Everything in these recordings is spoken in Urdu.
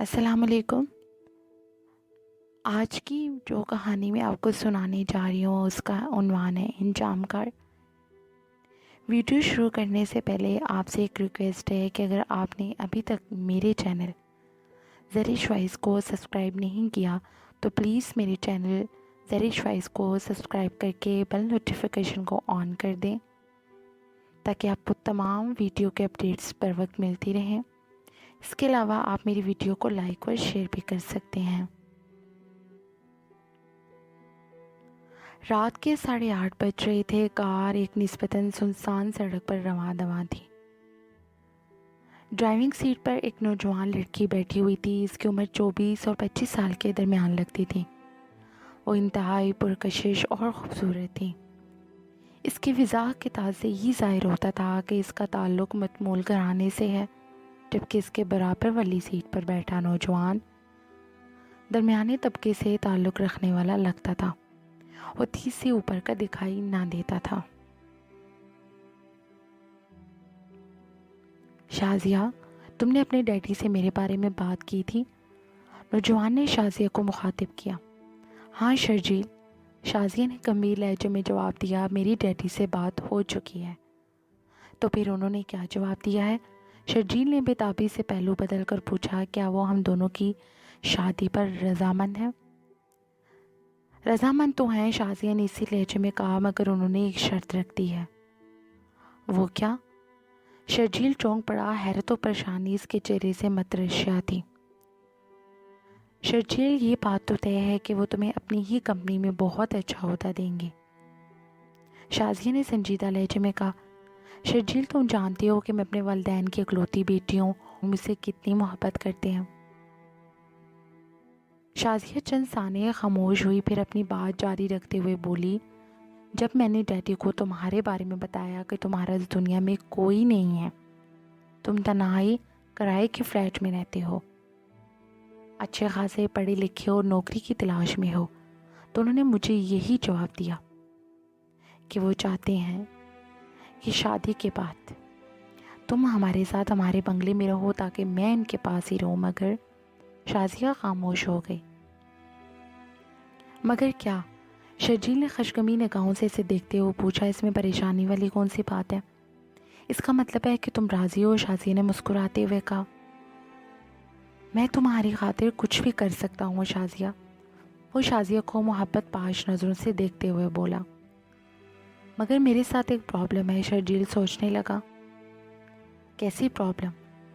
السلام علیکم۔ آج کی جو کہانی میں آپ کو سنانے جا رہی ہوں اس کا عنوان ہے انجام کار۔ ویڈیو شروع کرنے سے پہلے آپ سے ایک ریکویسٹ ہے کہ اگر آپ نے ابھی تک میرے چینل زرعی وائس کو سبسکرائب نہیں کیا تو پلیز میرے چینل زرعی وائس کو سبسکرائب کر کے بیل نوٹیفیکیشن کو آن کر دیں تاکہ آپ کو تمام ویڈیو کے اپڈیٹس پر وقت ملتی رہیں۔ اس کے علاوہ آپ میری ویڈیو کو لائک اور شیئر بھی کر سکتے ہیں۔ رات کے 8:30 بج رہے تھے۔ کار ایک نسبتاً سنسان سڑک پر رواں دواں تھی۔ ڈرائیونگ سیٹ پر ایک نوجوان لڑکی بیٹھی ہوئی تھی۔ اس کی عمر 24 اور 25 سال کے درمیان لگتی تھی۔ وہ انتہائی پرکشش اور خوبصورت تھی۔ اس کی وضاح کے تاثر سے یہ ظاہر ہوتا تھا کہ اس کا تعلق متمول گھرانے سے ہے، جبکہ اس کے برابر والی سیٹ پر بیٹھا نوجوان درمیانے طبقے سے تعلق رکھنے والا لگتا تھا۔ وہ 30 سے اوپر کا دکھائی نہ دیتا تھا۔ شازیہ، تم نے اپنے ڈیڈی سے میرے بارے میں بات کی تھی؟ نوجوان نے شازیہ کو مخاطب کیا۔ ہاں شرجیل، شازیہ نے گمبھیر لہجے میں جواب دیا، میری ڈیڈی سے بات ہو چکی ہے۔ تو پھر انہوں نے کیا جواب دیا ہے؟ شرجیل نے بےتابی سے پہلو بدل کر پوچھا، کیا وہ ہم دونوں کی شادی پر رضامند ہے؟ رضامند تو ہیں، شازیہ نے اسی لہجے میں کہا، مگر انہوں نے ایک شرط رکھ دی ہے۔ وہ کیا؟ شرجیل چونک پڑا۔ حیرت و پریشانی اس کے چہرے سے مترشیہ تھی۔ شرجیل، یہ بات تو طے ہے کہ وہ تمہیں اپنی ہی کمپنی میں بہت اچھا عہدہ دیں گے۔ شازیہ نے سنجیدہ لہجے میں کہا، شرجیل تم جانتی ہو کہ میں اپنے والدین کی اکلوتی بیٹی ہوں، وہ مجھ سے کتنی محبت کرتے ہیں۔ شازیہ چند ثانیے خاموش ہوئی، پھر اپنی بات جاری رکھتے ہوئے بولی، جب میں نے ڈیڈی کو تمہارے بارے میں بتایا کہ تمہارا اس دنیا میں کوئی نہیں ہے، تم تنہائی کرائے کے فلیٹ میں رہتے ہو، اچھے خاصے پڑھے لکھے اور نوکری کی تلاش میں ہو، تو انہوں نے مجھے یہی جواب دیا کہ وہ چاہتے ہیں کہ شادی کے بعد تم ہمارے ساتھ ہمارے بنگلے میں رہو تاکہ میں ان کے پاس ہی رہوں۔ مگر شازیہ خاموش ہو گئی۔ مگر کیا؟ شرجیل نے خشگمی نگاہوں سے اسے دیکھتے ہوئے پوچھا، اس میں پریشانی والی کون سی بات ہے؟ اس کا مطلب ہے کہ تم راضی ہو؟ شازیہ نے مسکراتے ہوئے کہا، میں تمہاری خاطر کچھ بھی کر سکتا ہوں شازیہ۔ وہ شازیہ کو محبت پاش نظروں سے دیکھتے ہوئے بولا، مگر میرے ساتھ ایک پرابلم ہے۔ شرجیل سوچنے لگا، کیسی پرابلم؟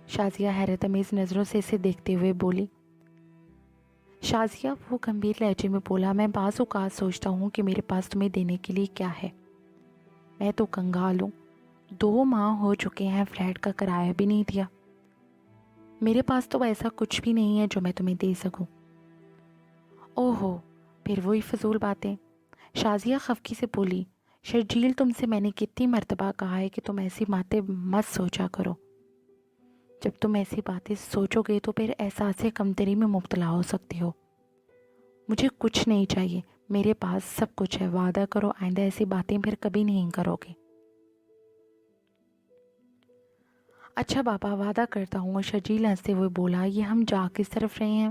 شازیہ حیرت امیز نظروں سے اسے دیکھتے ہوئے بولی۔ شازیہ، وہ گمبھیر لہجے میں بولا، میں بعض اوقات سوچتا ہوں کہ میرے پاس تمہیں دینے کے لیے کیا ہے۔ میں تو کنگال ہوں، 2 ماہ ہو چکے ہیں فلیٹ کا کرایہ بھی نہیں دیا۔ میرے پاس تو ایسا کچھ بھی نہیں ہے جو میں تمہیں دے سکوں۔ اوہو، پھر وہی فضول باتیں۔ شازیہ خفگی سے بولی، شرجیل تم سے میں نے کتنی مرتبہ کہا ہے کہ تم ایسی باتیں مت سوچا کرو۔ جب تم ایسی باتیں سوچو گے تو پھر احساس کمتری میں مبتلا ہو سکتے ہو۔ مجھے کچھ نہیں چاہیے، میرے پاس سب کچھ ہے۔ وعدہ کرو آئندہ ایسی باتیں پھر کبھی نہیں کرو گے۔ اچھا بابا، وعدہ کرتا ہوں۔ شرجیل ہنستے ہوئے بولا، یہ ہم جا کس طرف رہے ہیں؟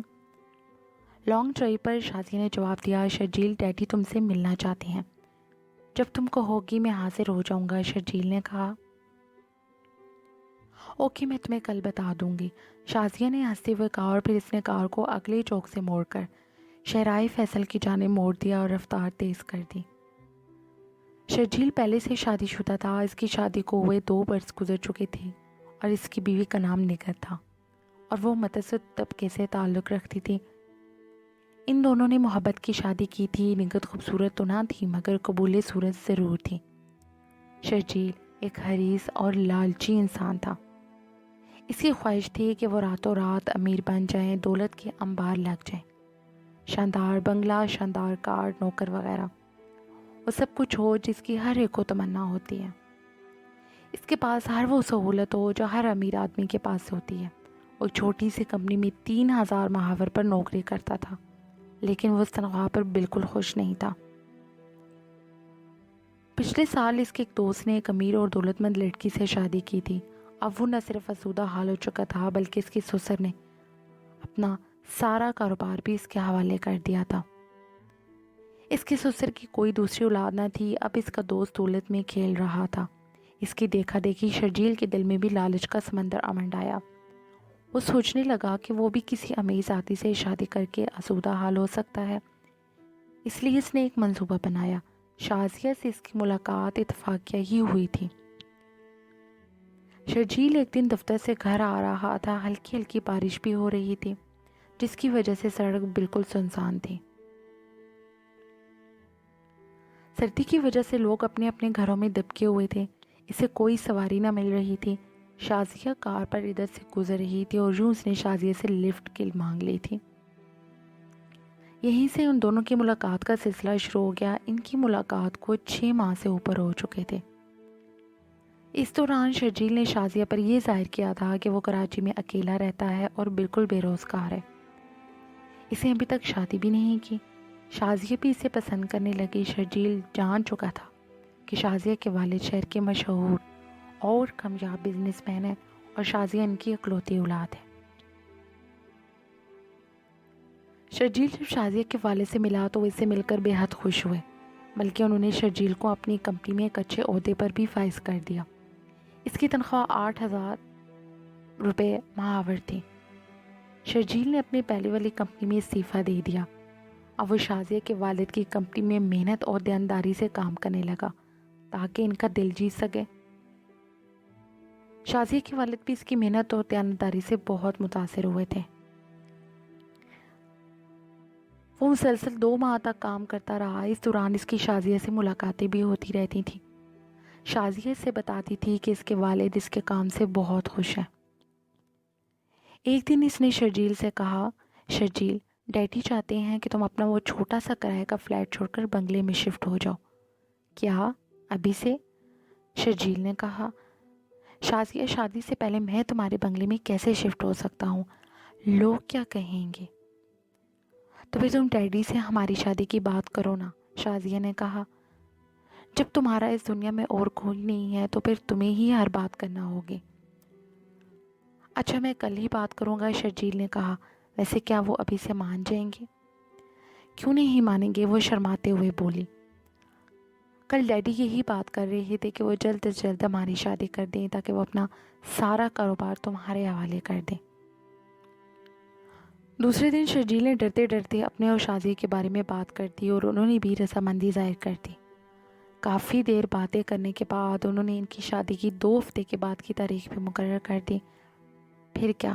لانگ ڈرائیو پر، شازیہ نے جواب دیا۔ شرجیل، ڈیڈی تم سے ملنا چاہتے ہیں۔ جب تم کہوگی میں حاضر ہو جاؤں گا، شرجیل نے کہا۔ اوکے، میں تمہیں کل بتا دوں گی، شازیہ نے ہنستے ہوئے کہا، اور پھر اس نے کار کو اگلے چوک سے موڑ کر شہرائے فیصل کی جانب موڑ دیا اور رفتار تیز کر دی۔ شرجیل پہلے سے شادی شدہ تھا۔ اس کی شادی کو ہوئے 2 برس گزر چکے تھے اور اس کی بیوی کا نام نگہت تھا اور وہ متوسط طبقے سے تعلق رکھتی تھی۔ ان دونوں نے محبت کی شادی کی تھی۔ نگہت خوبصورت تو نہ تھی مگر قبول صورت ضرور تھی۔ شرجیل ایک حریص اور لالچی انسان تھا۔ اس کی خواہش تھی کہ وہ راتوں رات امیر بن جائیں، دولت کے انبار لگ جائیں، شاندار بنگلہ، شاندار کار، نوکر وغیرہ، وہ سب کچھ ہو جس کی ہر ایک کو تمنا ہوتی ہے۔ اس کے پاس ہر وہ سہولت ہو جو ہر امیر آدمی کے پاس ہوتی ہے۔ وہ چھوٹی سی کمپنی میں 3000 ماہور پر نوکری کرتا تھا، لیکن وہ اس تنخواہ پر بالکل خوش نہیں تھا۔ پچھلے سال اس کے ایک دوست نے ایک امیر اور دولت مند لڑکی سے شادی کی تھی۔ اب وہ نہ صرف آسودہ حال ہو چکا تھا بلکہ اس کے سسر نے اپنا سارا کاروبار بھی اس کے حوالے کر دیا تھا۔ اس کے سسر کی کوئی دوسری اولاد نہ تھی، اب اس کا دوست دولت میں کھیل رہا تھا۔ اس کی دیکھا دیکھی شرجیل کے دل میں بھی لالچ کا سمندر امنڈ آیا۔ وہ سوچنے لگا کہ وہ بھی کسی امیر ذاتی سے شادی کر کے آسودہ حال ہو سکتا ہے۔ اس لیے اس نے ایک منصوبہ بنایا۔ شازیہ سے اس کی ملاقات اتفاقیہ ہی ہوئی تھی۔ شرجیل ایک دن دفتر سے گھر آ رہا تھا، ہلکی ہلکی بارش بھی ہو رہی تھی، جس کی وجہ سے سڑک بالکل سنسان تھی۔ سردی کی وجہ سے لوگ اپنے اپنے گھروں میں دبکے ہوئے تھے، اسے کوئی سواری نہ مل رہی تھی۔ شازیہ کار پر ادھر سے گزر رہی تھی اور یوں اس نے شازیہ سے لفٹ کی مانگ لی تھی۔ یہیں سے ان دونوں کی ملاقات کا سلسلہ شروع ہو گیا۔ ان کی ملاقات کو 6 ماہ سے اوپر ہو چکے تھے۔ اس دوران شرجیل نے شازیہ پر یہ ظاہر کیا تھا کہ وہ کراچی میں اکیلا رہتا ہے اور بالکل بے روزگار ہے۔ اسے ابھی تک شادی بھی نہیں کی۔ شازیہ بھی اسے پسند کرنے لگی۔ شرجیل جان چکا تھا کہ شازیہ کے والد شہر کے مشہور اور کامیاب بزنس مین ہے اور شازیہ ان کی اکلوتی اولاد ہے۔ شرجیل جب شازیہ کے والد سے ملا تو وہ اس سے مل کر بے حد خوش ہوئے، بلکہ انہوں نے شرجیل کو اپنی کمپنی میں ایک اچھے عہدے پر بھی فائز کر دیا۔ اس کی تنخواہ 8,000 روپے ماہور تھی۔ شرجیل نے اپنی پہلے والی کمپنی میں استعفیٰ دے دیا۔ اب وہ شازیہ کے والد کی کمپنی میں محنت اور دیانتداری سے کام کرنے لگا تاکہ ان کا دل جیت سکے۔ شازیہ کے والد بھی اس کی محنت اور دیانتداری سے بہت متاثر ہوئے تھے۔ وہ مسلسل 2 ماہ تک کام کرتا رہا۔ اس دوران اس کی شازیہ سے ملاقاتیں بھی ہوتی رہتی تھیں۔ شازیہ اس سے بتاتی تھی کہ اس کے والد اس کے کام سے بہت خوش ہیں۔ ایک دن اس نے شرجیل سے کہا، شرجیل، ڈیڈی چاہتے ہیں کہ تم اپنا وہ چھوٹا سا کرائے کا فلیٹ چھوڑ کر بنگلے میں شفٹ ہو جاؤ۔ کیا ابھی سے؟ شرجیل نے کہا۔ شازیہ، شادی سے پہلے میں تمہارے بنگلے میں کیسے شفٹ ہو سکتا ہوں؟ لوگ کیا کہیں گے؟ تو پھر تم ڈیڈی سے ہماری شادی کی بات کرو نا، شازیہ نے کہا۔ جب تمہارا اس دنیا میں اور کوئی نہیں ہے تو پھر تمہیں ہی ہر بات کرنا ہوگی۔ اچھا، میں کل ہی بات کروں گا، شرجیل نے کہا۔ ویسے کیا وہ ابھی سے مان جائیں گے؟ کیوں نہیں مانیں گے؟ وہ شرماتے ہوئے بولی۔ کل ڈیڈی یہی بات کر رہے تھے کہ وہ جلد از جلد ہماری شادی کر دیں تاکہ وہ اپنا سارا کاروبار تمہارے حوالے کر دیں۔ دوسرے دن شرجیل نے ڈرتے ڈرتے اپنے اور شازیہ کے بارے میں بات کر دی اور انہوں نے بھی رضامندی ظاہر کر دی۔ کافی دیر باتیں کرنے کے بعد انہوں نے ان کی شادی کی 2 ہفتے کے بعد کی تاریخ بھی مقرر کر دی۔ پھر کیا؟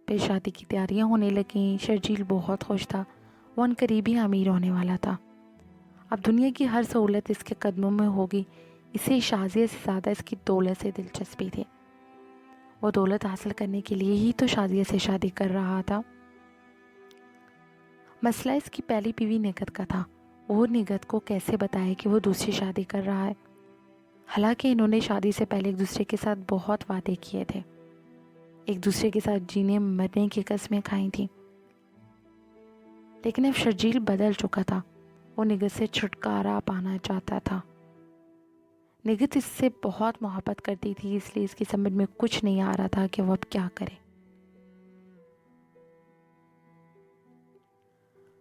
پھر شادی کی تیاریاں ہونے لگیں۔ شرجیل بہت خوش تھا، وہ عنقریب ہی امیر ہونے والا تھا۔ اب دنیا کی ہر سہولت اس کے قدموں میں ہوگی۔ اسے شازیہ سے زیادہ اس کی دولت سے دلچسپی تھی۔ وہ دولت حاصل کرنے کے لیے ہی تو شازیہ سے شادی کر رہا تھا۔ مسئلہ اس کی پہلی بیوی نگت کا تھا۔ وہ نگت کو کیسے بتائے کہ وہ دوسری شادی کر رہا ہے؟ حالانکہ انہوں نے شادی سے پہلے ایک دوسرے کے ساتھ بہت وعدے کیے تھے، ایک دوسرے کے ساتھ جینے مرنے کی قسمیں کھائی تھیں۔ لیکن اب شرجیل بدل چکا تھا۔ وہ نگت سے چھٹکارا پانا چاہتا تھا۔ نگت اس سے بہت محبت کرتی تھی، اس لیے اس کی سمجھ میں کچھ نہیں آ رہا تھا کہ وہ اب کیا کرے۔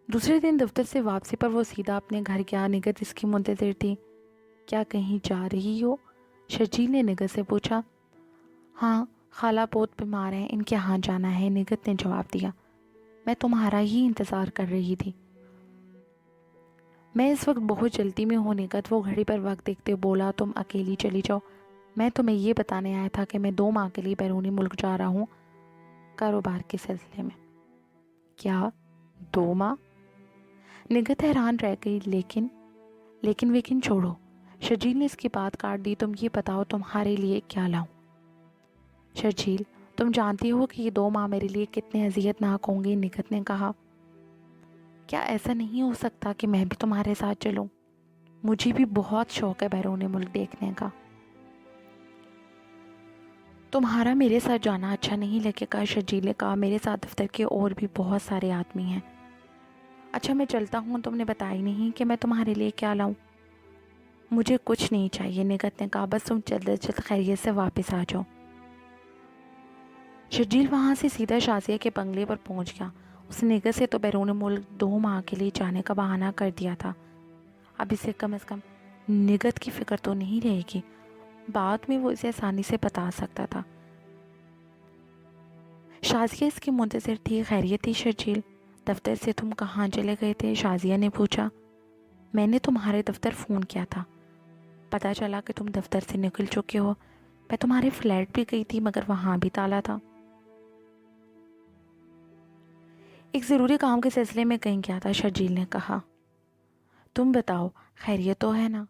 دوسرے دن دفتر سے واپسی پر وہ سیدھا اپنے گھر گیا۔ نگت اس کی منتظر تھی۔ کیا کہیں جا رہی ہو؟ شرجیل نے نگت سے پوچھا۔ ہاں، خالہ بہت بیمار ہیں، ان کے ہاں جانا ہے، نگت نے جواب دیا۔ میں تمہارا ہی انتظار کر رہی تھی۔ میں اس وقت بہت جلدی میں ہوں نگت، وہ گھڑی پر وقت دیکھتے بولا۔ تم اکیلی چلی جاؤ، میں تمہیں یہ بتانے آیا تھا کہ میں 2 ماہ کے لیے بیرونی ملک جا رہا ہوں کاروبار کے سلسلے میں۔ کیا 2 ماہ؟ نگت حیران رہ گئی۔ لیکن چھوڑو، شرجیل نے اس کی بات کاٹ دی۔ تم یہ بتاؤ تمہارے لیے کیا لاؤں؟ شرجیل، تم جانتی ہو کہ یہ 2 ماہ میرے لیے کتنے اذیت ناک ہوں گے، نگت نے کہا۔ کیا ایسا نہیں ہو سکتا کہ میں بھی تمہارے ساتھ چلوں؟ مجھے بھی بہت شوق ہے بیرون ملک دیکھنے کا۔ تمہارا میرے ساتھ جانا اچھا نہیں لگے گا، شرجیل نے کہا۔ میرے ساتھ دفتر کے اور بھی بہت سارے آدمی ہیں۔ اچھا، میں چلتا ہوں، تم نے بتائی نہیں کہ میں تمہارے لیے کیا لاؤں؟ مجھے کچھ نہیں چاہیے، نگت نے کہا۔ بس تم جلد از جلد خیریت سے واپس آ جاؤ۔ شرجیل وہاں سے سیدھا شازیہ کے بنگلے پر پہنچ گیا۔ اس نے نگہت سے تو بیرون ملک 2 ماہ کے لیے جانے کا بہانہ کر دیا تھا، اب اسے کم از کم نگہت کی فکر تو نہیں رہے گی۔ بعد میں وہ اسے آسانی سے بتا سکتا تھا۔ شازیہ اس کی منتظر تھی۔ خیریت تھی شرجیل؟ دفتر سے تم کہاں چلے گئے تھے؟ شازیہ نے پوچھا۔ میں نے تمہارے دفتر فون کیا تھا، پتہ چلا کہ تم دفتر سے نکل چکے ہو۔ میں تمہارے فلیٹ بھی گئی تھی مگر وہاں بھی تالا تھا۔ ایک ضروری کام کے سلسلے میں کہیں گیا تھا، شرجیل نے کہا۔ تم بتاؤ، خیریت تو ہے نا؟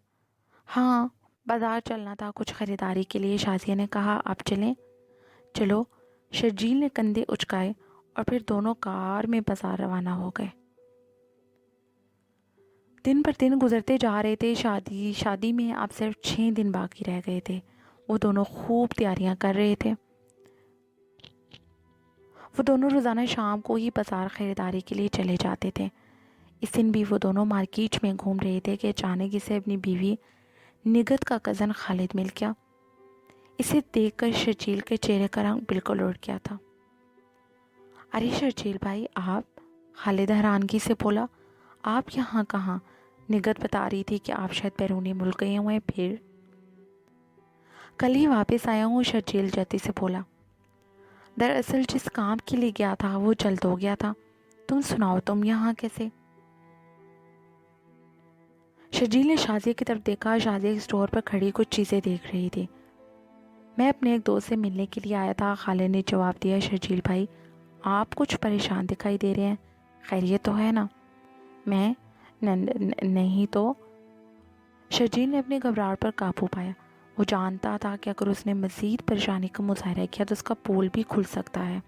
ہاں، بازار چلنا تھا کچھ خریداری کے لیے، شازیہ نے کہا۔ آپ چلیں؟ چلو، شرجیل نے کندھے اچکائے اور پھر دونوں کار میں بازار روانہ ہو گئے۔ دن پر دن گزرتے جا رہے تھے۔ شادی میں اب صرف 6 دن باقی رہ گئے تھے۔ وہ دونوں خوب تیاریاں کر رہے تھے۔ وہ دونوں روزانہ شام کو ہی بازار خریداری کے لیے چلے جاتے تھے۔ اس دن بھی وہ دونوں مارکیٹ میں گھوم رہے تھے کہ اچانک اسے اپنی بیوی نگہت کا کزن خالد مل گیا۔ اسے دیکھ کر شرجیل کے چہرے کا رنگ بالکل اڑ گیا تھا۔ ارے شرجیل بھائی، آپ؟ خالد حیرانگی سے بولا۔ آپ یہاں کہاں؟ نگہت بتا رہی تھی کہ آپ شاید بیرونی ملک گئے ہوئے ہیں۔ پھر کل ہی واپس آیا ہوں، شرجیل جلدی سے بولا۔ دراصل جس کام کے لیے گیا تھا وہ جلد ہو گیا تھا۔ تم سناؤ، تم یہاں کیسے؟ شرجیل نے شازیہ کی طرف دیکھا۔ شازیہ اسٹور پر کھڑی کچھ چیزیں دیکھ رہی تھی۔ میں اپنے ایک دوست سے ملنے کے لیے آیا تھا، خالد نے جواب دیا۔ شرجیل بھائی، آپ کچھ پریشان دکھائی دے رہے ہیں، خیریت تو ہے نا؟ میں نہیں تو۔ شرجیل نے اپنے گھبراہٹ پر قابو پایا۔ وہ جانتا تھا کہ اگر اس نے مزید پریشانی کا مظاہرہ کیا تو اس کا پول بھی کھل سکتا ہے۔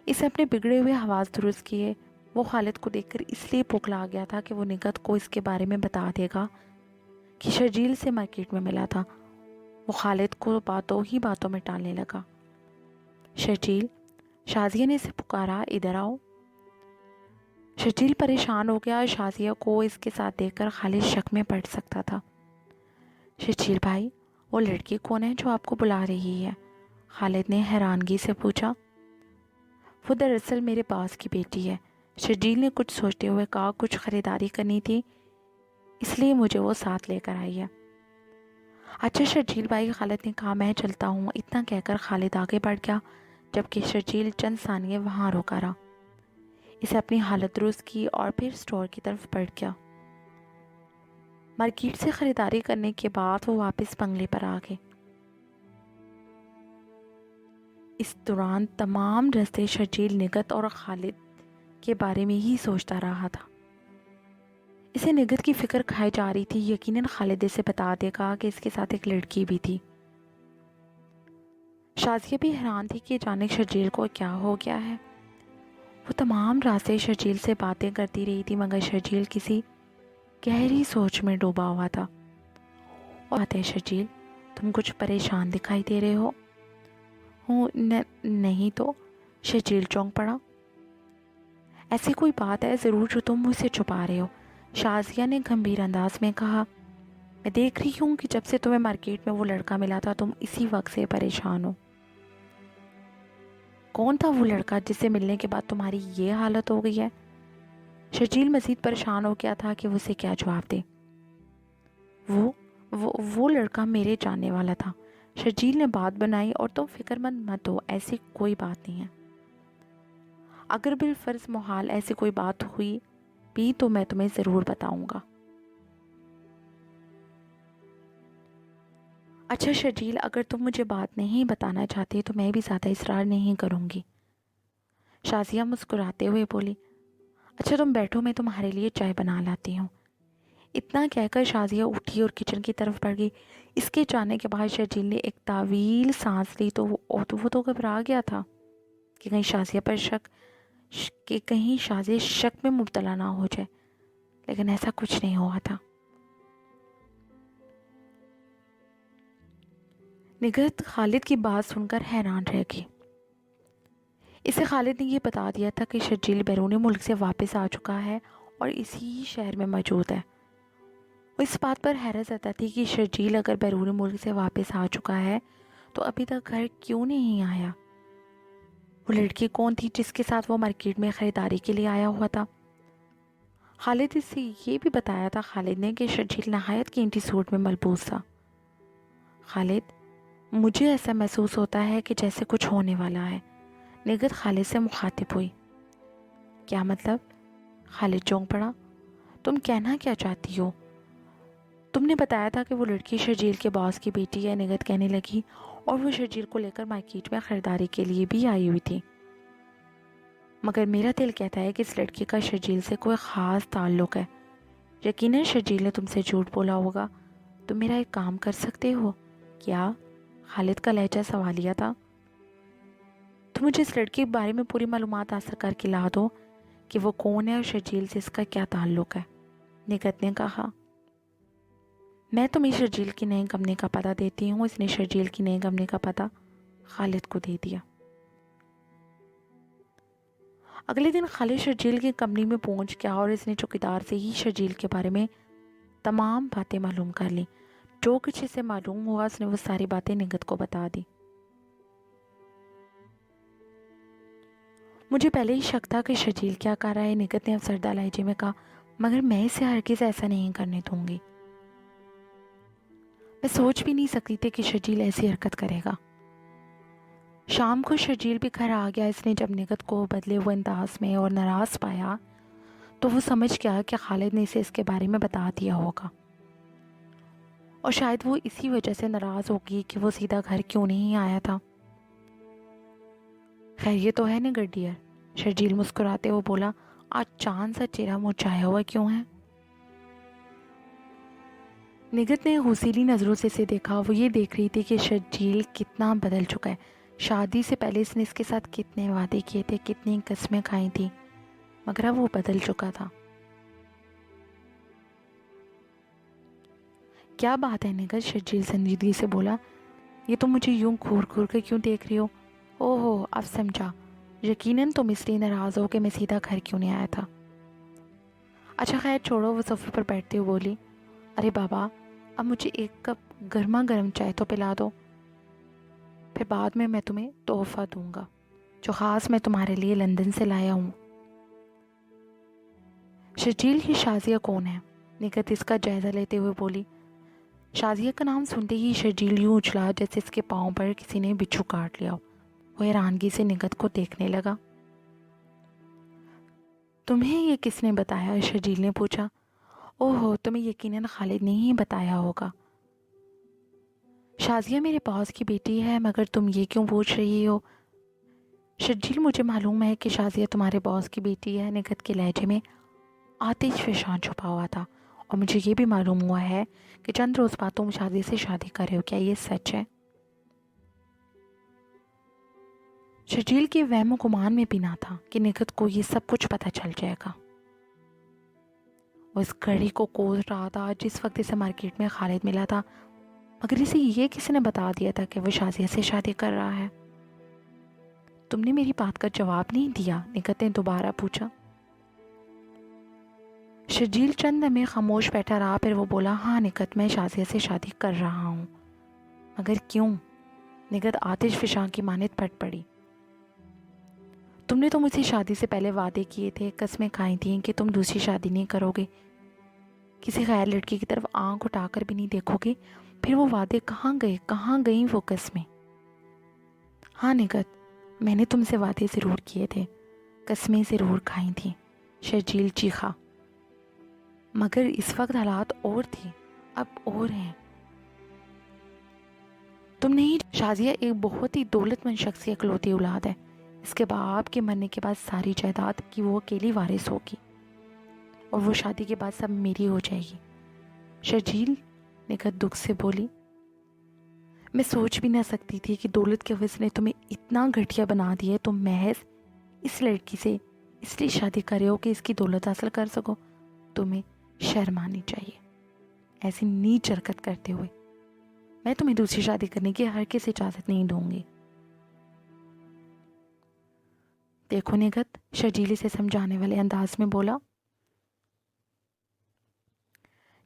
اسے اپنے بگڑے ہوئے حواس درست کیے۔ وہ خالد کو دیکھ کر اس لیے بوکھلا گیا تھا کہ وہ نگہت کو اس کے بارے میں بتا دے گا کہ شرجیل سے مارکیٹ میں ملا تھا۔ وہ خالد کو باتوں ہی باتوں میں ٹالنے لگا۔ شرجیل، شازیہ نے اسے پکارا، ادھر آؤ۔ شرجیل پریشان ہو گیا۔ شازیہ کو اس کے ساتھ دیکھ کر خالد شک میں پڑ سکتا تھا۔ شرجیل بھائی، وہ لڑکی کون ہے جو آپ کو بلا رہی ہے؟ خالد نے حیرانگی سے پوچھا۔ وہ دراصل میرے باس کی بیٹی ہے، شرجیل نے کچھ سوچتے ہوئے کہا۔ کچھ خریداری کرنی تھی اس لیے مجھے وہ ساتھ لے کر آئی ہے۔ اچھا شرجیل بھائی، خالد نے کہا، میں چلتا ہوں۔ اتنا کہہ کر خالد آگے بڑھ گیا جبکہ شرجیل چند ثانیے وہاں رکا رہا۔ اسے اپنی حالت درست کی اور پھر اسٹور کی طرف بڑھ گیا۔ مارکیٹ سے خریداری کرنے کے بعد وہ واپس بنگلے پر آ گئے۔ اس دوران تمام راستے شرجیل نگہت اور خالد کے بارے میں ہی سوچتا رہا تھا۔ اسے نگہت کی فکر کھائی جا رہی تھی۔ یقیناً خالد اسے بتا دے گا کہ اس کے ساتھ ایک لڑکی بھی تھی۔ شازیہ بھی حیران تھی کہ اچانک شرجیل کو کیا ہو گیا ہے۔ وہ تمام راستے شرجیل سے باتیں کرتی رہی تھی مگر شرجیل کسی گہری سوچ میں ڈوبا ہوا تھا۔ اور بات ہے شرجیل، تم کچھ پریشان دکھائی دے رہے ہو۔ نہیں تو، شرجیل چونک پڑا۔ ایسی کوئی بات ہے ضرور جو تم مجھ سے چھپا رہے ہو، شازیہ نے گمبھیر انداز میں کہا۔ میں دیکھ رہی ہوں کہ جب سے تمہیں مارکیٹ میں وہ لڑکا ملا تھا تم اسی وقت سے پریشان ہو۔ کون تھا وہ لڑکا جس سے ملنے کے بعد تمہاری یہ حالت ہو گئی ہے؟ شرجیل مزید پریشان ہو گیا تھا کہ وہ اسے کیا جواب دے۔ وہ لڑکا میرے جاننے والا تھا، شرجیل نے بات بنائی، اور تم فکر مند مت ہو، ایسی کوئی بات نہیں ہے۔ اگر بالفرض محال ایسی کوئی بات ہوئی بھی تو میں تمہیں ضرور بتاؤں گا۔ اچھا شرجیل، اگر تم مجھے بات نہیں بتانا چاہتے تو میں بھی زیادہ اصرار نہیں کروں گی، شازیہ مسکراتے ہوئے بولی۔ اچھا تم بیٹھو، میں تمہارے لیے چائے بنا لاتی ہوں۔ اتنا کہہ کر شازیہ اٹھی اور کچن کی طرف بڑھ گئی۔ اس کے جانے کے بعد شرجیل نے ایک طویل سانس لی تو وہ تو گھبرا گیا تھا کہ کہیں شازیہ شک میں مبتلا نہ ہو جائے، لیکن ایسا کچھ نہیں ہوا تھا۔ نگہت خالد کی بات سن کر حیران رہ گئی۔ اسے خالد نے یہ بتا دیا تھا کہ شرجیل بیرونی ملک سے واپس آ چکا ہے اور اسی شہر میں موجود ہے۔ وہ اس بات پر حیرت زدہ تھی کہ شرجیل اگر بیرونی ملک سے واپس آ چکا ہے تو ابھی تک گھر کیوں نہیں آیا؟ وہ لڑکی کون تھی جس کے ساتھ وہ مارکیٹ میں خریداری کے لیے آیا ہوا تھا؟ خالد سے یہ بھی بتایا تھا خالد نے کہ شرجیل نہایت قیمتی سوٹ میں ملبوس تھا۔ خالد، مجھے ایسا محسوس ہوتا ہے کہ جیسے کچھ ہونے والا ہے۔ نگہت خالد سے مخاطب ہوئی۔ کیا مطلب؟ خالد چونک پڑا۔ تم کہنا کیا چاہتی ہو؟ تم نے بتایا تھا کہ وہ لڑکی شرجیل کے باس کی بیٹی ہے، نگہت کہنے لگی، اور وہ شرجیل کو لے کر مارکیٹ میں خریداری کے لیے بھی آئی ہوئی تھی۔ مگر میرا دل کہتا ہے کہ اس لڑکی کا شرجیل سے کوئی خاص تعلق ہے۔ یقیناً شرجیل نے تم سے جھوٹ بولا ہوگا۔ تم میرا ایک کام کر سکتے ہو؟ کیا؟ خالد کا لہجہ سوالیہ تھا۔ تم مجھے اس لڑکی کے بارے میں پوری معلومات حاصل کر کے لا دو کہ وہ کون ہے اور شرجیل سے اس کا کیا تعلق ہے، نگہت نے کہا۔ میں تمہیں شرجیل کی نئے کمرے کا پتہ دیتی ہوں۔ اس نے شرجیل کی نئے کمرے کا پتہ خالد کو دے دیا۔ اگلے دن خالد شرجیل کے کمرے میں پہنچ گیا اور اس نے چوکیدار سے ہی شرجیل کے بارے میں تمام باتیں معلوم کر لی۔ جو کچھ اسے معلوم ہوا اس نے وہ ساری باتیں نگہت کو بتا دی۔ مجھے پہلے ہی شک تھا کہ شرجیل کیا کر رہا ہے، نگہت نے افسردہ لہجے میں کہا، مگر میں اسے ہرگز ایسا نہیں کرنے دوں گی۔ میں سوچ بھی نہیں سکتی تھی کہ شرجیل ایسی حرکت کرے گا۔ شام کو شرجیل بھی گھر آ گیا۔ اس نے جب نگہت کو بدلے ہوئے انداز میں اور ناراض پایا تو وہ سمجھ گیا کہ خالد نے اسے اس کے بارے میں بتا دیا ہوگا، اور شاید وہ اسی وجہ سے ناراض ہوگی کہ وہ سیدھا گھر کیوں نہیں آیا تھا۔ خیر یہ تو ہے نگہت ڈیئر، شرجیل مسکراتے ہوئے بولا، آج چاند سا چہرہ مرجھایا ہوا کیوں ہے؟ نگہت نے غصیلی نظروں سے اسے دیکھا۔ وہ یہ دیکھ رہی تھی کہ شرجیل کتنا بدل چکا ہے۔ شادی سے پہلے اس نے اس کے ساتھ کتنے وعدے کیے تھے، کتنی قسمیں کھائی تھی، مگر اب وہ بدل چکا تھا۔ کیا بات ہے نگہت؟ شرجیل سنجیدگی سے بولا، یہ تم مجھے یوں گھور گھور کے کیوں دیکھ رہی ہو؟ اوہو، اب سمجھا، یقیناً تم اس لیے ناراض ہو کہ میں سیدھا گھر کیوں نہیں آیا تھا۔ اچھا خیر چھوڑو، وہ صوفے پر بیٹھتے ہوئے بولی، ارے بابا، اب مجھے ایک کپ گرما گرم چائے تو پلا دو، پھر بعد میں تمہیں تحفہ دوں گا جو خاص میں تمہارے لیے لندن سے لایا ہوں۔ شرجیل کی شازیہ کون ہے؟ نگہت اس کا جائزہ لیتے ہوئے بولی۔ شازیہ کا نام سنتے ہی شرجیل یوں اچھلا جیسے اس کے پاؤں پر کسی نے بچھو کاٹ لیا ہو۔ وہ حیرانگی سے نگہت کو دیکھنے لگا۔ تمہیں یہ کس نے بتایا؟ شرجیل نے پوچھا۔ اوہو، تمہیں یقیناً خالد نے ہی بتایا ہوگا۔ شازیہ میرے باس کی بیٹی ہے، مگر تم یہ کیوں پوچھ رہی ہو؟ شرجیل مجھے معلوم ہے کہ شازیہ تمہارے باس کی بیٹی ہے۔ نگہت کے لہجے میں آتش فشاں چھپا ہوا تھا، اور مجھے یہ بھی معلوم ہوا ہے کہ چند روز بعد تم شازیہ سے شادی کر رہے ہو، کیا یہ سچ ہے؟ شرجیل کے وہم و گمان میں بھی نہ تھا کہ نگہت کو یہ سب کچھ پتہ چل جائے گا۔ وہ اس گھڑی کو کوس رہا تھا جس وقت اسے مارکیٹ میں خالد ملا تھا، مگر اسے یہ کس نے بتا دیا تھا کہ وہ شازیہ سے شادی کر رہا ہے؟ تم نے میری بات کا جواب نہیں دیا، نگہت نے دوبارہ پوچھا۔ شرجیل چند لمحے خاموش بیٹھا رہا، پھر وہ بولا، ہاں نگہت، میں شازیہ سے شادی کر رہا ہوں۔ مگر کیوں؟ نگہت آتش فشاں کی مانند پھٹ پڑی۔ تم نے تو مجھ سے شادی سے پہلے وعدے کیے تھے، قسمیں کھائی تھیں کہ تم دوسری شادی نہیں کرو گے، کسی غیر لڑکی کی طرف آنکھ اٹھا کر بھی نہیں دیکھو گے، پھر وہ وعدے کہاں گئے؟ کہاں گئیں وہ قسمیں؟ ہاں نگہت، میں نے تم سے وعدے ضرور کیے تھے، قسمیں ضرور کھائی تھیں، شرجیل چیخا، مگر اس وقت حالات اور تھے، اب اور ہیں۔ تم نہیں، شازیہ ایک بہت ہی دولت مند شخص کی اکلوتی اولاد ہے۔ اس کے باپ کے مرنے کے بعد ساری جائیداد کی وہ اکیلی وارث ہوگی، اور وہ شادی کے بعد سب میری ہو جائے گی۔ شرجیل، نگہت دکھ سے بولی، میں سوچ بھی نہ سکتی تھی کہ دولت کے عوض نے تمہیں اتنا گھٹیا بنا دیا ہے۔ تم محض اس لڑکی سے اس لیے شادی کر رہے ہو کہ اس کی دولت حاصل کر سکو۔ تمہیں شرم آنی چاہیے ایسی نیچ حرکت کرتے ہوئے۔ میں تمہیں دوسری شادی کرنے کی ہرگز اجازت نہیں دوں گی۔ دیکھو نگہت، شرجیل سے سمجھانے والے انداز میں بولا،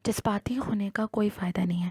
جذباتی ہونے کا کوئی فائدہ نہیں ہے۔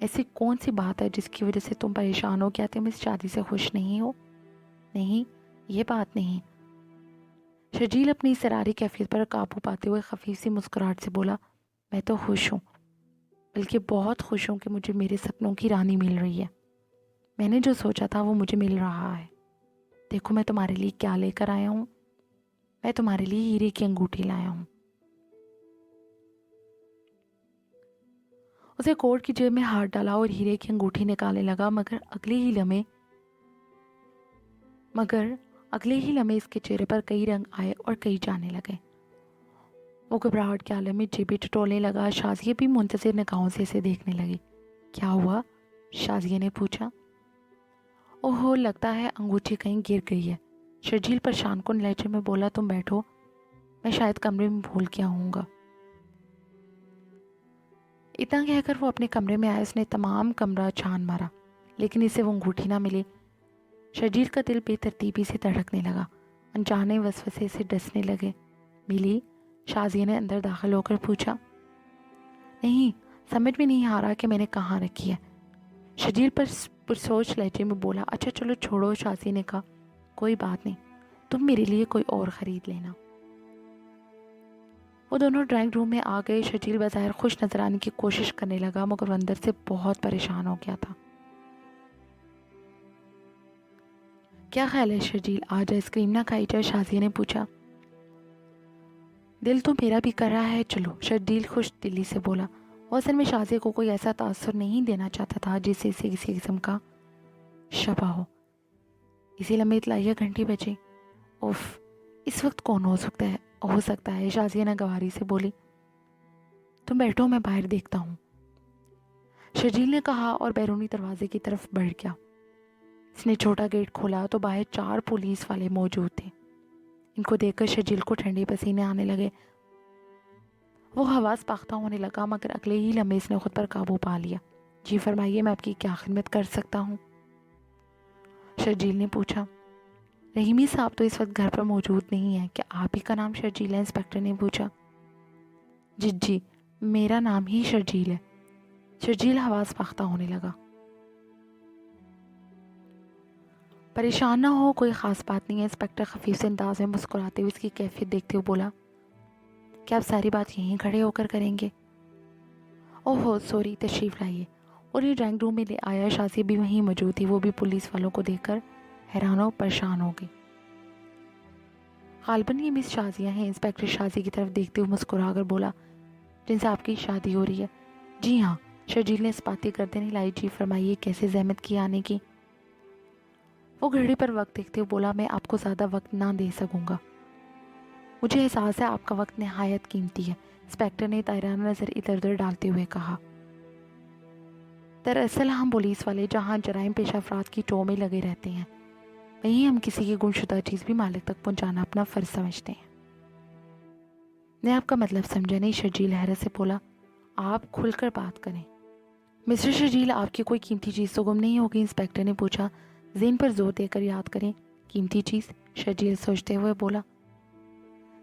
ایسی کون سی بات ہے جس کی وجہ سے تم پریشان ہو؟ کیا تم اس شادی سے خوش نہیں ہو؟ نہیں، یہ بات نہیں۔ شرجیل اپنی سراری کیفیت پر قابو پاتے ہوئے خفیف سی مسکراہٹ سے بولا، میں تو خوش ہوں، بلکہ بہت خوش ہوں کہ مجھے میرے سپنوں کی رانی مل رہی ہے۔ میں نے جو سوچا تھا وہ مجھے مل رہا ہے۔ دیکھو میں تمہارے لیے کیا لے کر آیا ہوں، میں تمہارے لیے ہیرے کی انگوٹھی لایا ہوں۔ اسے کوٹ کی جیب میں ہاتھ ڈالا اور ہیرے کی انگوٹھی نکالنے لگا، مگر اگلے ہی لمحے اس کے چہرے پر کئی رنگ آئے اور کئی جانے لگے۔ وہ گھبراہٹ کے عالم میں جیبیں ٹٹولنے لگا۔ شازیہ بھی منتظر نگاہوں سے اسے دیکھنے لگی۔ کیا ہوا؟ شازیہ نے پوچھا۔ اوہو، لگتا ہے انگوٹھی کہیں گر گئی ہے، شرجیل پریشان کن لہجے میں بولا۔ تم بیٹھو، میں شاید کمرے میں بھول گیا ہوں گا۔ اتنا کہہ کر وہ اپنے کمرے میں آیا۔ اس نے تمام کمرہ چھان مارا لیکن اسے وہ انگوٹھی نہ ملی۔ شرجیل کا دل بے ترتیبی سے دھڑکنے لگا، انجانے وسوسے سے ڈسنے لگے۔ ملی؟ شازیہ نے اندر داخل ہو کر پوچھا۔ نہیں، سمجھ میں نہیں آ رہا کہ میں نے کہاں رکھی ہے، شرجیل پرسوچ لہجے میں بولا۔ اچھا چلو چھوڑو، شازیہ نے کہا، کوئی بات نہیں، تم میرے لیے کوئی اور خرید لینا۔ وہ دونوں ڈرائنگ روم میں آ گئے۔ شرجیل بظاہر خوش نظر آنے کی کوشش کرنے لگا مگر وہ اندر سے بہت پریشان ہو گیا تھا۔ کیا خیال ہے شرجیل، آج آئس کریم نہ کھائی جائے؟ شازیہ نے پوچھا۔ دل تو میرا بھی کر رہا ہے، چلو، شرجیل خوش دلی سے بولا۔ وہ اصل میں شازیہ کو کوئی ایسا تاثر نہیں دینا چاہتا تھا جس سے اسے کسی قسم کا شبہ ہو۔ اسی لمحے اطلائیہ گھنٹی بجی۔ اوف، اس وقت کون ہو سکتا ہے، شازیہ ناگواری سے بولی۔ تم بیٹھو، میں باہر دیکھتا ہوں، شرجیل نے کہا اور بیرونی دروازے کی طرف بڑھ گیا۔ اس نے چھوٹا گیٹ کھولا تو باہر 4 پولیس والے موجود تھے۔ ان کو دیکھ کر شرجیل کو ٹھنڈے پسینے آنے لگے۔ وہ حواس باختہ ہونے لگا مگر اگلے ہی لمحے اس نے خود پر قابو پا لیا۔ جی فرمائیے، میں آپ کی کیا خدمت کر سکتا ہوں؟ شرجیل نے پوچھا۔ رحیمی صاحب تو اس وقت گھر پر موجود نہیں ہے، کیا آپ ہی کا نام شرجیل ہے؟ انسپکٹر نے پوچھا۔ جی، میرا نام ہی شرجیل ہے، شرجیل حواس باختہ ہونے لگا۔ پریشان نہ ہو، کوئی خاص بات نہیں ہے، انسپکٹر خفیف سے انداز میں مسکراتے ہوئے اس کی کیفیت دیکھتے ہوئے بولا۔ کیا آپ ساری بات یہیں کھڑے ہو کر کریں گے؟ اوہو سوری، تشریف لائیے، اور یہ ڈرائنگ روم میں لے آیا۔ شازیہ بھی وہیں موجود تھی۔ وہ بھی پولیس والوں کو دیکھ کر حیران و پریشان ہو گئی۔ غالباً یہ مس شازیہ ہیں، انسپکٹر شازیہ کی طرف دیکھتے ہوئے مسکرا کر بولا، جن سے آپ کی شادی ہو رہی ہے؟ جی ہاں، شرجیل نے اسپاتی گردن ہلائی۔ جی فرمائیے، کیسے زحمت کی آنے کی؟ وہ گھڑی پر وقت دیکھتے ہوئے بولا، میں آپ کو زیادہ وقت نہ دے سکوں گا، مجھے احساس ہے آپ کا وقت نہایت قیمتی ہے، انسپکٹر نے طائرانہ نظر ادھر ادھر ڈالتے ہوئے کہا۔ دراصل ہم پولیس والے جہاں جرائم پیشہ افراد کی ٹو میں لگے رہتے ہیں، وہیں ہم کسی کی گمشدہ چیز بھی مالک تک پہنچانا اپنا فرض سمجھتے ہیں۔ میں آپ کا مطلب سمجھا نہیں، شرجیل حیرت سے بولا۔ آپ کھل کر بات کریں۔ مسٹر شرجیل، آپ کی کوئی قیمتی چیز تو گم نہیں ہوگی؟ انسپکٹر نے پوچھا۔ ذہن پر زور دے کر یاد کریں۔ قیمتی چیز؟ شرجیل سوچتے ہوئے بولا۔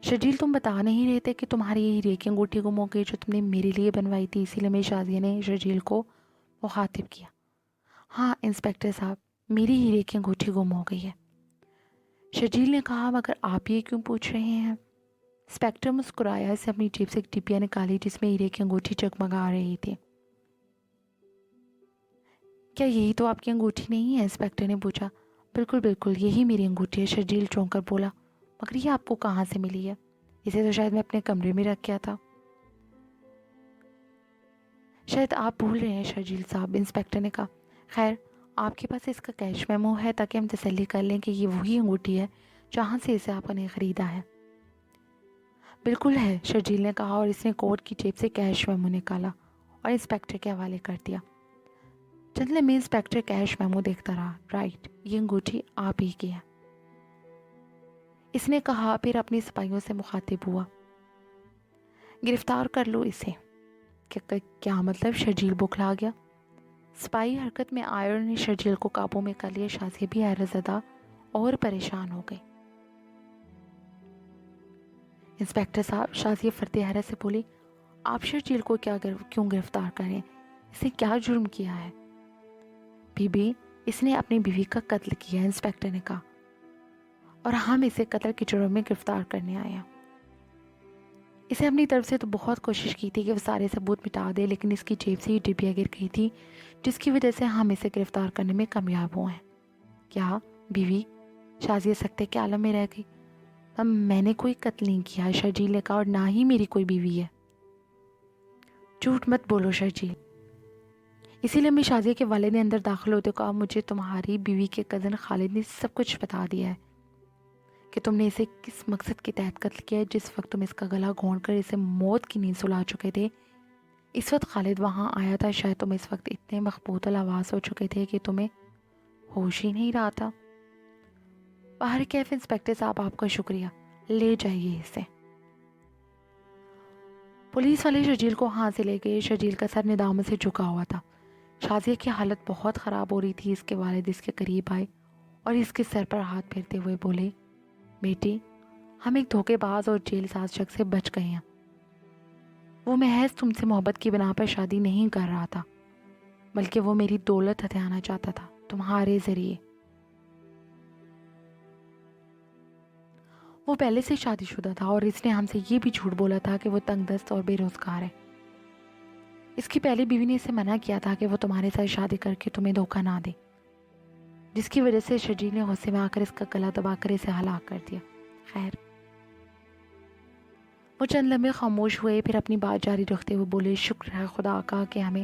شرجیل، تم بتا نہیں رہے تھے کہ تمہاری یہ ہیرے کی انگوٹھی گم ہو گئی جو تم نے میرے لیے بنوائی تھی؟ اسی لمحے شازیہ نے شرجیل کو مخاطب کیا۔ ہاں انسپکٹر صاحب، میری ہیرے کی انگوٹھی گم ہو گئی ہے، شرجیل نے کہا۔ مگر آپ یہ کیوں پوچھ رہے ہیں؟ انسپکٹر مسکرایا۔ اسے اپنی جیب سے ایک ٹپیا نکالی جس میں ہیرے کی انگوٹھی جگمگا رہی تھی۔ کیا یہی تو آپ کی انگوٹھی نہیں ہے؟ انسپکٹر نے پوچھا۔ بالکل بالکل، یہی میری انگوٹھی ہے، شرجیل چونک کر بولا۔ مگر یہ آپ کو کہاں سے ملی ہے؟ اسے تو شاید میں اپنے کمرے میں رکھ گیا تھا۔ شاید آپ بھول رہے ہیں شرجیل صاحب، انسپکٹر نے کہا۔ خیر، آپ کے پاس اس کا کیش میمو ہے تاکہ ہم تسلی کر لیں کہ یہ وہی انگوٹھی ہے جہاں سے اسے آپ نے خریدا ہے؟ بالکل ہے، شرجیل نے کہا اور اس نے کوٹ کی جیب سے کیش میمو نکالا اور انسپکٹر کے حوالے کر دیا۔ چند لمحے انسپکٹر کیش میمو دیکھتا رہا۔ رائٹ، یہ انگوٹھی آپ ہی کی ہے، اس نے کہا، پھر اپنی سپاہیوں سے مخاطب ہوا۔ گرفتار کر لو اسے۔ کیا مطلب؟ شرجیل بوکھلا گیا۔ سپاہی حرکت میں آئے اور نے شرجیل کو قابو میں کر لیا۔ شازیہ بھی حیرت زدہ اور پریشان ہو گئی۔ انسپکٹر صاحب، شازیہ فرد حیرت سے بولی، آپ شرجیل کو کیوں گرفتار کریں؟ اس نے کیا جرم کیا ہے؟ بی بی، اس نے اپنی بیوی کا قتل کیا، انسپیکٹر نے کہا، اور ہم اسے قتل کے جرم میں گرفتار کرنے آئے ہیں۔ اسے اپنی طرف سے تو بہت کوشش کی تھی کہ وہ سارے ثبوت مٹا دے، لیکن اس کی جیب سے یہ ڈبیا گر گئی تھی، جس کی وجہ سے ہم اسے گرفتار کرنے میں کامیاب ہوئے ہیں۔ کیا بیوی؟ شازیہ سکتے کے عالم میں رہ گئی۔ میں نے کوئی قتل نہیں کیا، شرجیل نے کہا، اور نہ ہی میری کوئی بیوی ہے۔ جھوٹ مت بولو شرجیل۔ اسی لیے میں شازیہ کے والد نے اندر داخل ہوتے کہا، مجھے تمہاری بیوی کے کزن خالد نے سب کچھ بتا دیا ہے کہ تم نے اسے کس مقصد کے تحت قتل کیا ہے۔ جس وقت تم اس کا گلا گھونٹ کر اسے موت کی نیند سلا چکے تھے، اس وقت خالد وہاں آیا تھا۔ شاید تم اس وقت اتنے مخبوط الحواس ہو چکے تھے کہ تمہیں ہوش ہی نہیں رہا تھا۔ باہر کیف انسپیکٹر صاحب، آپ کا شکریہ، لے جائیے اسے۔ پولیس والے شرجیل کو ہاں سے لے گئے۔ شرجیل کا سر ندامت سے جھکا ہوا تھا۔ شازیہ کی حالت بہت خراب ہو رہی تھی۔ اس کے والد اس کے قریب آئے اور اس کے سر پر ہاتھ پھیرتے ہوئے بولے، بیٹی، ہم ایک دھوکے باز اور جیل ساز شخص سے بچ گئے ہیں۔ وہ محض تم سے محبت کی بنا پر شادی نہیں کر رہا تھا، بلکہ وہ میری دولت ہتھیانا چاہتا تھا تمہارے ذریعے۔ وہ پہلے سے شادی شدہ تھا اور اس نے ہم سے یہ بھی جھوٹ بولا تھا کہ وہ تنگ دست اور بے روزگار ہے۔ اس کی پہلی بیوی نے اسے منع کیا تھا کہ وہ تمہارے ساتھ شادی کر کے تمہیں دھوکہ نہ دے، جس کی وجہ سے شرجیل نے غصے میں آ کر اس کا گلا دبا کر اسے ہلاک کر دیا۔ خیر، وہ چند لمحے خاموش ہوئے، پھر اپنی بات جاری رکھتے ہوئے بولے، شکر ہے خدا کا کہ ہمیں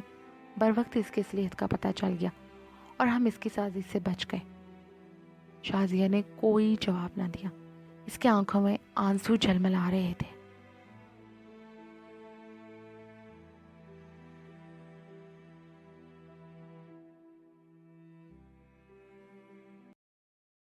بر وقت اس کی اصلیت کا پتہ چل گیا اور ہم اس کی سازش سے بچ گئے۔ شازیہ نے کوئی جواب نہ دیا۔ اس کے آنکھوں میں آنسو جھلملا رہے تھے۔